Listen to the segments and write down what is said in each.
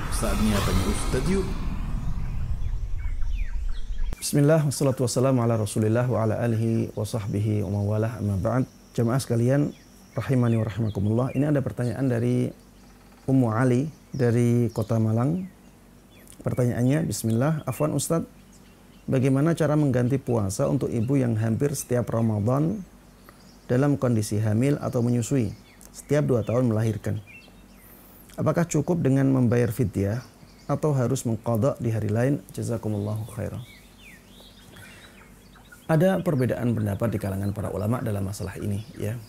Saatnya tanya Ustadz yuk. Bismillah, wassalatu wassalamu ala rasulillah wa ala alihi wa sahbihi wa mawalah amma ba'd. Jamaah sekalian, rahimani wa rahimakumullah. Ini ada pertanyaan dari Ummu Ali dari Kota Malang. Pertanyaannya, bismillah, afwan Ustadz, bagaimana cara mengganti puasa untuk ibu yang hampir setiap Ramadan dalam kondisi hamil atau menyusui setiap 2 tahun melahirkan? Apakah cukup dengan membayar fidyah atau harus mengqadha di hari lain? Jazakumullahu khairan. Ada perbedaan pendapat di kalangan para ulama dalam masalah ini, ya.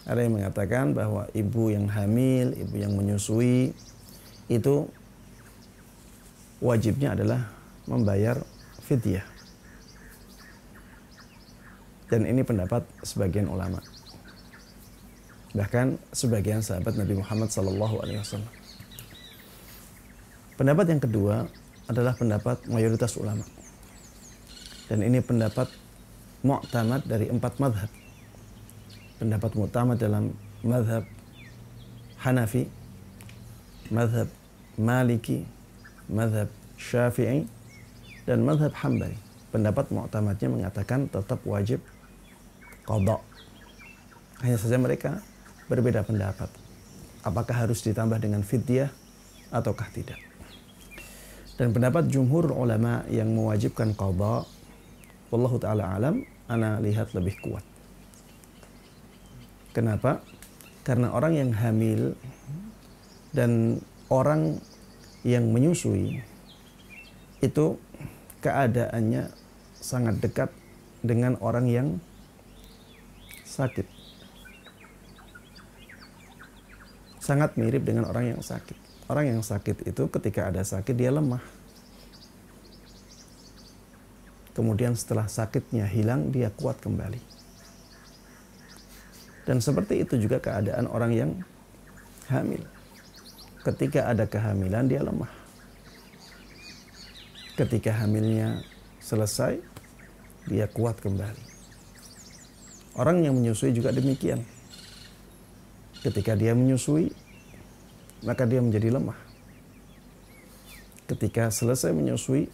Ada yang mengatakan bahwa ibu yang hamil, ibu yang menyusui itu wajibnya adalah membayar fidyah. Dan ini pendapat sebagian ulama. Bahkan sebagian sahabat Nabi Muhammad SAW. Pendapat yang kedua adalah pendapat mayoritas ulama. Dan ini pendapat mu'tamad dari 4 madhab. Pendapat mu'tamad dalam madhab Hanafi, madhab Maliki, madhab Syafi'i, dan madhab Hambali. Pendapat mu'tamadnya mengatakan tetap wajib qadha. Hanya saja mereka berbeda pendapat. Apakah harus ditambah dengan fidyah ataukah tidak? Dan pendapat jumhur ulama yang mewajibkan qadha, wallahu ta'ala alam, ana lihat lebih kuat. Kenapa? Karena orang yang hamil dan orang yang menyusui itu keadaannya sangat dekat dengan orang yang sakit. Sangat mirip dengan orang yang sakit. Orang yang sakit itu ketika ada sakit dia lemah. Kemudian setelah sakitnya hilang dia kuat kembali. Dan seperti itu juga keadaan orang yang hamil. Ketika ada kehamilan dia lemah. Ketika hamilnya selesai dia kuat kembali. Orang yang menyusui juga demikian. Ketika dia menyusui, maka dia menjadi lemah. Ketika selesai menyusui,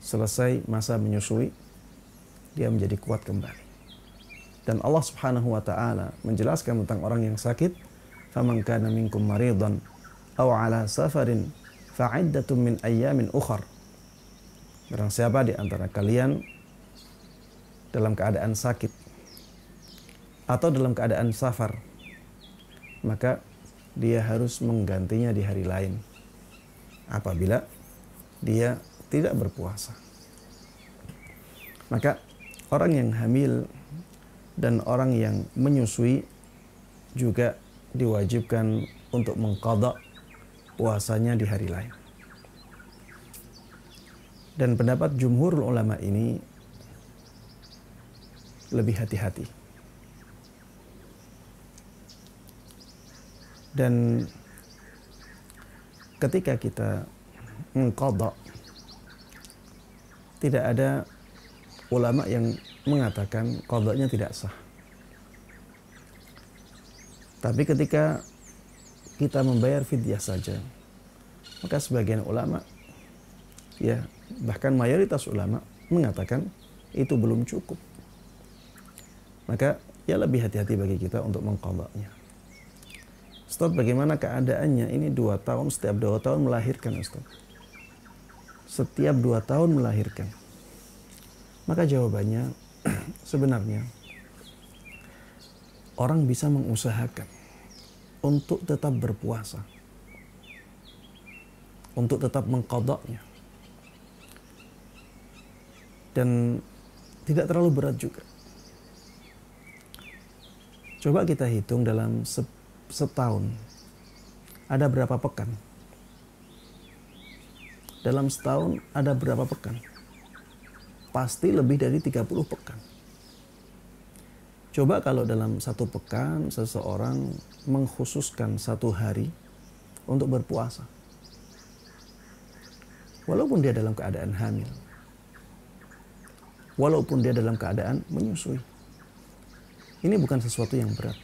selesai masa menyusui, dia menjadi kuat kembali. Dan Allah Subhanahu wa ta'ala menjelaskan tentang orang yang sakit, faman kana minkum maridan aw ala safarin fa'iddatun min ayyamin ukhar. Barang siapa di antara kalian dalam keadaan sakit atau dalam keadaan safar, maka dia harus menggantinya di hari lain apabila dia tidak berpuasa. Maka orang yang hamil dan orang yang menyusui juga diwajibkan untuk mengqadha puasanya di hari lain. Dan pendapat jumhur ulama ini lebih hati-hati. Dan ketika kita mengqadha, tidak ada ulama yang mengatakan qadhanya tidak sah. Tapi ketika kita membayar fidyah saja, maka sebagian ulama, ya bahkan mayoritas ulama mengatakan itu belum cukup. Maka ya lebih hati-hati bagi kita untuk mengqadhanya. Ustaz, bagaimana keadaannya? Ini 2 tahun, setiap 2 tahun melahirkan, Ustaz. Setiap 2 tahun melahirkan. Maka jawabannya, sebenarnya orang bisa mengusahakan untuk tetap berpuasa, untuk tetap mengqadhanya. Dan tidak terlalu berat juga. Coba kita hitung dalam setahun ada berapa pekan? Dalam setahun ada berapa pekan? Pasti lebih dari 30 pekan. Coba kalau dalam 1 pekan seseorang mengkhususkan 1 hari untuk berpuasa. Walaupun dia dalam keadaan hamil. Walaupun dia dalam keadaan menyusui. Ini bukan sesuatu yang berat.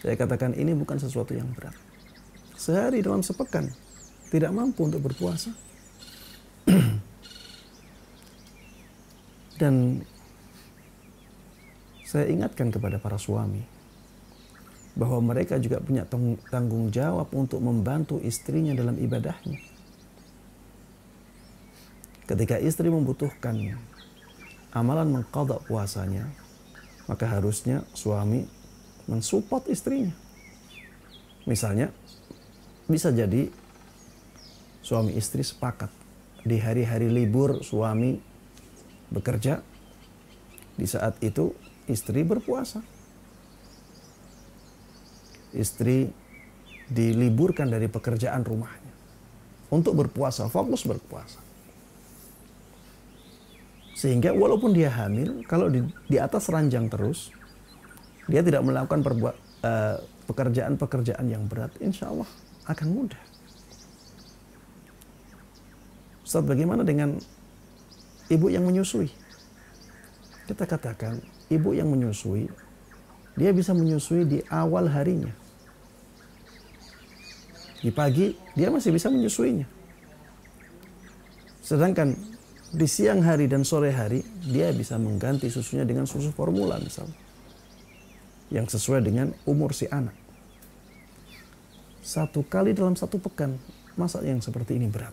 Saya katakan ini bukan sesuatu yang berat. sehari dalam sepekan tidak mampu untuk berpuasa. Dan saya ingatkan kepada para suami bahwa mereka juga punya tanggung jawab untuk membantu istrinya dalam ibadahnya. Ketika istri membutuhkan amalan mengqadha puasanya, maka harusnya suami mensupport istrinya. Misalnya, bisa jadi suami istri sepakat di hari-hari libur suami bekerja, di saat itu istri berpuasa. Istri diliburkan dari pekerjaan rumahnya untuk berpuasa, fokus berpuasa. Sehingga walaupun dia hamil, kalau di atas ranjang terus, dia tidak melakukan pekerjaan-pekerjaan yang berat, insya Allah akan mudah. Ustaz, bagaimana dengan ibu yang menyusui? Kita katakan, ibu yang menyusui, dia bisa menyusui di awal harinya. Di pagi, dia masih bisa menyusuinya. Sedangkan di siang hari dan sore hari, dia bisa mengganti susunya dengan susu formula misalnya. Yang sesuai dengan umur si anak. 1 kali dalam 1 pekan, masa yang seperti ini berat?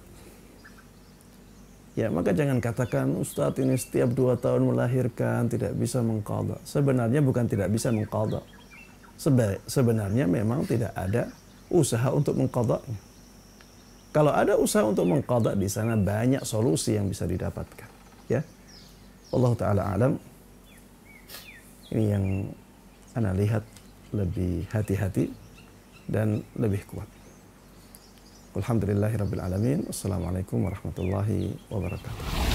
Ya, maka jangan katakan, Ustadz ini setiap 2 tahun melahirkan, tidak bisa mengqadha. Sebenarnya bukan tidak bisa mengqadha. Sebenarnya memang tidak ada usaha untuk mengqadhanya. Kalau ada usaha untuk mengqadha, di sana banyak solusi yang bisa didapatkan. Ya, Allah Ta'ala alam. Ini yang ana lihat lebih hati-hati dan lebih kuat. Alhamdulillahirabbil alamin. Wassalamualaikum warahmatullahi wabarakatuh.